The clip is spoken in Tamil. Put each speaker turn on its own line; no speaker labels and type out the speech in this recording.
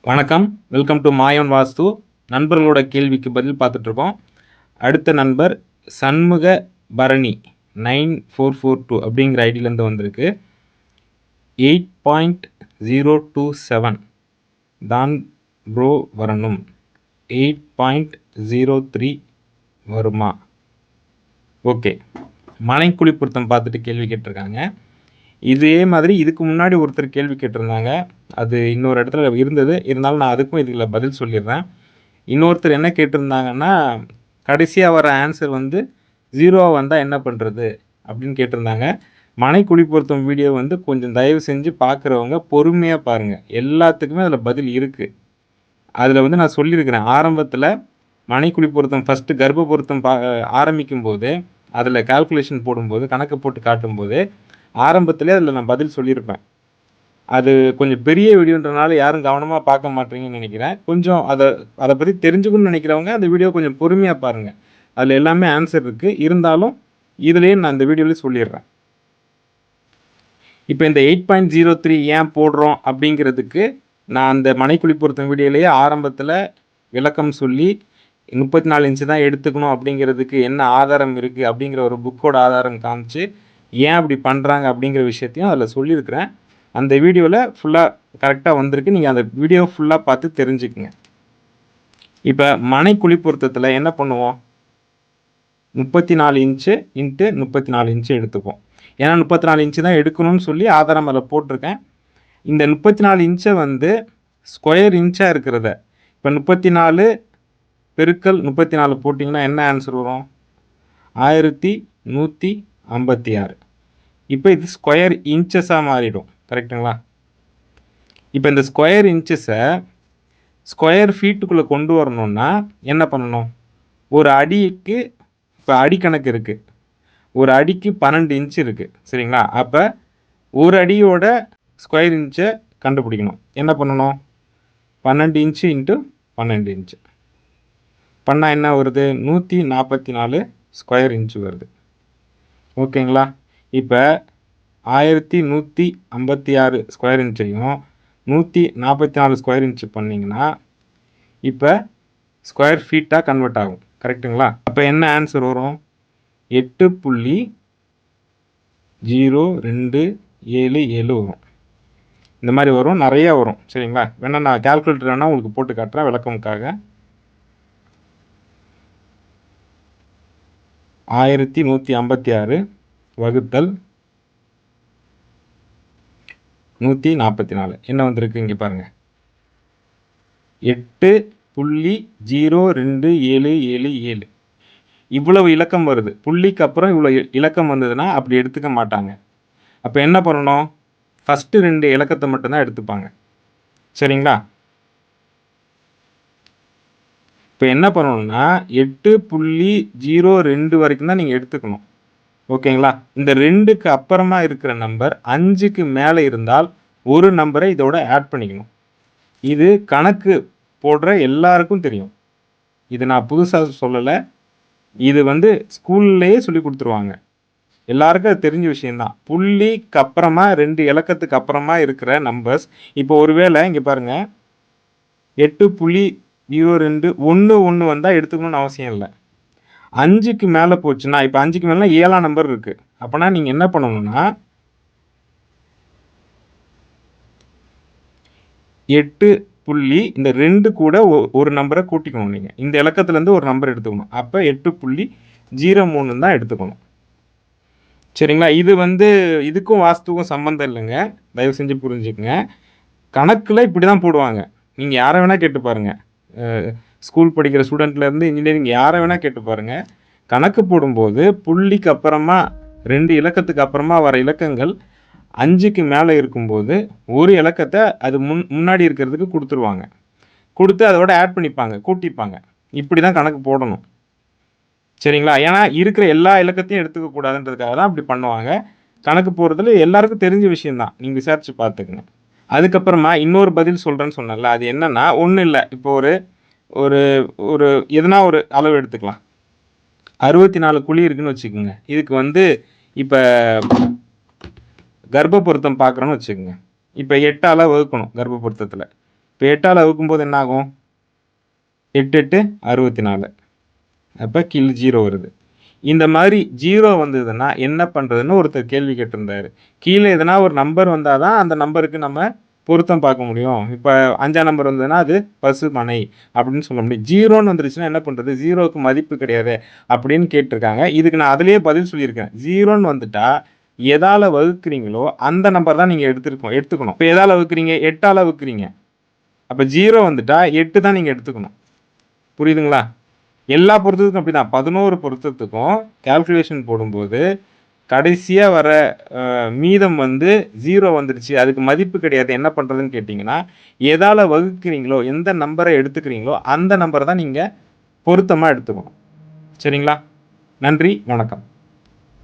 வணக்கம். வெல்கம் டு மாயன் வாஸ்து. நண்பர்களோட கேள்விக்கு பதில் பார்த்துட்ருக்கோம். அடுத்த நண்பர் சண்முக பரணி 9442 அப்படிங்கிற ஐடியிலேருந்து வந்திருக்கு. 8.027 தான் ப்ரோ வரணும். 8.03 வருமா? ஓகே. மனைக்குழி பொருத்தம் பார்த்துட்டு கேள்வி கேட்டிருக்காங்க. இதே மாதிரி இதுக்கு முன்னாடி ஒருத்தர் கேள்வி கேட்டிருந்தாங்க. அது இன்னொரு இடத்துல இருந்தது. இருந்தாலும் நான் அதுக்கும் இதில் பதில் சொல்லிடுறேன். இன்னொருத்தர் என்ன கேட்டிருந்தாங்கன்னா, கடைசியாக வர ஆன்சர் வந்து 0 வந்தால் என்ன பண்ணுறது அப்படின்னு கேட்டிருந்தாங்க. மனைக்குழி பொருத்தம் வீடியோ வந்து கொஞ்சம் தயவு செஞ்சு பார்க்குறவங்க பொறுமையாக பாருங்கள். எல்லாத்துக்குமே அதில் பதில் இருக்குது. அதில் வந்து நான் சொல்லியிருக்கிறேன். ஆரம்பத்தில் மனைக்குழி பொருத்தம் ஃபஸ்ட்டு கர்ப்ப பொருத்தம் ஆரம்பிக்கும் போது அதில் கால்குலேஷன் போடும்போது கணக்கு போட்டு காட்டும்போது ஆரம்பத்திலே அதில் நான் பதில் சொல்லியிருப்பேன். அது கொஞ்சம் பெரிய வீடியோன்றனால யாரும் கவனமாக பார்க்க மாட்டீங்கன்னு நினைக்கிறேன். கொஞ்சம் அதை பற்றி தெரிஞ்சுக்கணும்னு நினைக்கிறவங்க அந்த வீடியோ கொஞ்சம் பொறுமையாக பாருங்கள். அதில் எல்லாமே ஆன்சர் இருக்குது. இருந்தாலும் இதுலேயே நான் இந்த வீடியோலேயே சொல்லிடுறேன். இப்போ இந்த 8.03 ஏன் போடுறோம் அப்படிங்கிறதுக்கு நான் அந்த மனைக்குழி பொருத்தம் வீடியோலேயே ஆரம்பத்தில் விளக்கம் சொல்லி 34 இன்ச்சு தான் எடுத்துக்கணும் அப்படிங்கிறதுக்கு என்ன ஆதாரம் இருக்குது அப்படிங்கிற ஒரு புக்கோட ஆதாரம் காமிச்சு ஏன் அப்படி பண்ணுறாங்க அப்படிங்கிற விஷயத்தையும் அதில் சொல்லியிருக்கிறேன். அந்த வீடியோவில் ஃபுல்லாக கரெக்டாக வந்திருக்கு. நீங்கள் அந்த வீடியோ ஃபுல்லாக பார்த்து தெரிஞ்சுக்குங்க. இப்போ மனைக்குழி பொருத்தத்தில் என்ன பண்ணுவோம்? 34 இன்ச்சு இன்ட்டு 34 இன்ச்சு எடுத்துப்போம். ஏன்னா 34 இன்ச்சு தான் எடுக்கணும்னு சொல்லி ஆதாரம் அதில் போட்டிருக்கேன். இந்த 34 இன்ச்சை வந்து ஸ்கொயர் இன்ச்சாக இருக்கிறத இப்போ 34 பெருக்கல் 34 போட்டிங்கன்னா என்ன ஆன்சர் வரும்? 1156. இப்போ இது ஸ்கொயர் இன்ச்சஸாக மாறிடும். கரெக்டுங்களா? இப்போ இந்த ஸ்கொயர் இன்ச்சஸை ஸ்கொயர் ஃபீட்டுக்குள்ளே கொண்டு வரணுன்னா என்ன பண்ணணும்? ஒரு அடிக்கு இப்போ அடிக்கணக்கு இருக்குது. ஒரு அடிக்கு 12 இன்ச்சு இருக்குது. சரிங்களா? அப்போ ஒரு அடியோட ஸ்கொயர் இன்ச்சை கண்டுபிடிக்கணும். என்ன பண்ணணும்? 12 இன்ச்சு இன்ட்டு 12 இன்ச்சு பண்ணால் என்ன வருது? 144 ஸ்கொயர் இன்ச்சு வருது. ஓகேங்களா? இப்போ 1156 ஸ்கொயர் இன்ச்சையும் 144 ஸ்கொயர் இன்ச்சு பண்ணிங்கன்னா இப்போ ஸ்கொயர் ஃபீட்டாக கன்வெர்ட் ஆகும். கரெக்டுங்களா? அப்போ என்ன ஆன்சர் வரும்? 8.0277 வரும். இந்த மாதிரி வரும். நிறையா வரும். சரிங்களா? வேணால் நான் கால்குலேட்டர் வேணால் உங்களுக்கு போட்டு காட்டுறேன் விளக்கமுக்காக. 1156 வகுத்தல் 144 என்ன வந்திருக்கு இங்கே பாருங்கள். 8.0277. இவ்வளவு இலக்கம் வருது. புள்ளிக்கு அப்புறம் இவ்வளோ இலக்கம் வந்ததுன்னா அப்படி எடுத்துக்க மாட்டாங்க. அப்போ என்ன பண்ணணும்? ஃபஸ்ட்டு 2 இலக்கத்தை மட்டும்தான் எடுத்துப்பாங்க. சரிங்களா? இப்போ என்ன பண்ணணும்னா 8.02 வரைக்கும் தான் நீங்கள் எடுத்துக்கணும். ஓகேங்களா? இந்த 2க்கு அப்புறமா இருக்கிற நம்பர் 5க்கு மேலே இருந்தால் ஒரு நம்பரை இதோட ஆட் பண்ணிக்கணும். இது கணக்கு போடுற எல்லாருக்கும் தெரியும். இது நான் புதுசாக சொல்லலை. இது வந்து ஸ்கூல்லையே சொல்லி கொடுத்துருவாங்க. எல்லாருக்கும் அது தெரிஞ்ச விஷயந்தான். புள்ளிக்கு அப்புறமா 2 இலக்கத்துக்கு அப்புறமா இருக்கிற நம்பர்ஸ். இப்போ ஒருவேளை இங்கே பாருங்கள் 8.02 1 வந்தால் எடுத்துக்கணும்னு அவசியம் இல்லை. 5க்கு மேலே போச்சுன்னா இப்போ 5க்கு மேலே 7ஆம் நம்பர் இருக்குது. அப்போனா நீங்கள் என்ன பண்ணணும்னா 8 புள்ளி இந்த 2 கூட ஒரு நம்பரை கூட்டிக்கணும். நீங்கள் இந்த இலக்கத்துலேருந்து ஒரு நம்பர் எடுத்துக்கணும். அப்போ 8.03 தான் எடுத்துக்கணும். சரிங்களா? இது வந்து இதுக்கும் வாஸ்துக்கும் சம்மந்தம் இல்லைங்க. தயவு செஞ்சு புரிஞ்சுக்குங்க. கணக்கில் இப்படி தான் போடுவாங்க. நீங்கள் யாரை வேணால் கேட்டு பாருங்கள். ஸ்கூல் படிக்கிற ஸ்டூடெண்ட்லேருந்து இன்ஜினியரிங் யாரை வேணால் கேட்டு பாருங்கள். கணக்கு போடும்போது புள்ளிக்கு அப்புறமா 2 இலக்கத்துக்கு அப்புறமா வர இலக்கங்கள் 5க்கு மேலே இருக்கும்போது ஒரு இலக்கத்தை அது முன்னாடி இருக்கிறதுக்கு கொடுத்துருவாங்க. கொடுத்து அதோட ஆட் பண்ணிப்பாங்க, கூட்டிப்பாங்க. இப்படி தான் கணக்கு போடணும். சரிங்களா? ஏன்னா இருக்கிற எல்லா இலக்கத்தையும் எடுத்துக்க கூடாதுன்றதுக்காக தான் அப்படி பண்ணுவாங்க. கணக்கு போடுறதுல எல்லாருக்கும் தெரிஞ்ச விஷயந்தான். நீங்கள் விசாரித்து பார்த்துக்குங்க. அதுக்கப்புறமா இன்னொரு பதில் சொல்கிறேன்னு சொன்னல. அது என்னென்னா ஒன்றும் இல்லை. இப்போ ஒரு ஒரு ஒரு எதனா ஒரு அளவு எடுத்துக்கலாம். 64 குழி இருக்குதுன்னு வச்சுக்கோங்க. இதுக்கு வந்து இப்போ கர்ப்ப பொருத்தம் பார்க்குறோன்னு வச்சுக்கோங்க. இப்போ 8ஆல் வகுக்கணும் கர்ப்ப பொருத்தத்தில். இப்போ 8ஆல் வகுக்கும்போது என்ன ஆகும்? 8 8 64. அப்போ கீழே 0 வருது. இந்த மாதிரி 0 வந்ததுன்னா என்ன பண்ணுறதுன்னு ஒருத்தர் கேள்வி கேட்டிருந்தாரு. கீழே எதனா ஒரு நம்பர் வந்தால் தான் அந்த நம்பருக்கு நம்ம பொருத்தம் பார்க்க முடியும். இப்போ 5ஆம் நம்பர் வந்ததுன்னா அது பசுமனை அப்படின்னு சொல்ல முடியும். 0ன்னு வந்துருச்சுன்னா என்ன பண்ணுறது? 0க்கு மதிப்பு கிடையாது அப்படின்னு கேட்டிருக்காங்க. இதுக்கு நான் அதிலேயே பதில் சொல்லியிருக்கேன். 0ன்னு வந்துட்டா எதால வகுக்கிறீங்களோ அந்த நம்பர் தான் நீங்கள் எடுத்துக்கணும். இப்போ எதால வகுக்கிறீங்க? 8ஆல் வகுக்கிறீங்க. அப்போ 0 வந்துட்டா 8 தான் நீங்கள் எடுத்துக்கணும். புரியுதுங்களா? எல்லா பொருத்தத்துக்கும் அப்படி தான். 11 பொருத்தத்துக்கும் கால்குலேஷன் போடும்போது கடைசியாக வர மீதம் வந்து 0 வந்துருச்சு, அதுக்கு மதிப்பு கிடையாது, என்ன பண்ணுறதுன்னு கேட்டிங்கன்னா, எதால் வகுக்கிறீங்களோ, எந்த நம்பரை எடுத்துக்கிறீங்களோ அந்த நம்பரை தான் நீங்கள் பொருத்தமாக எடுத்துக்கணும். சரிங்களா? நன்றி, வணக்கம்.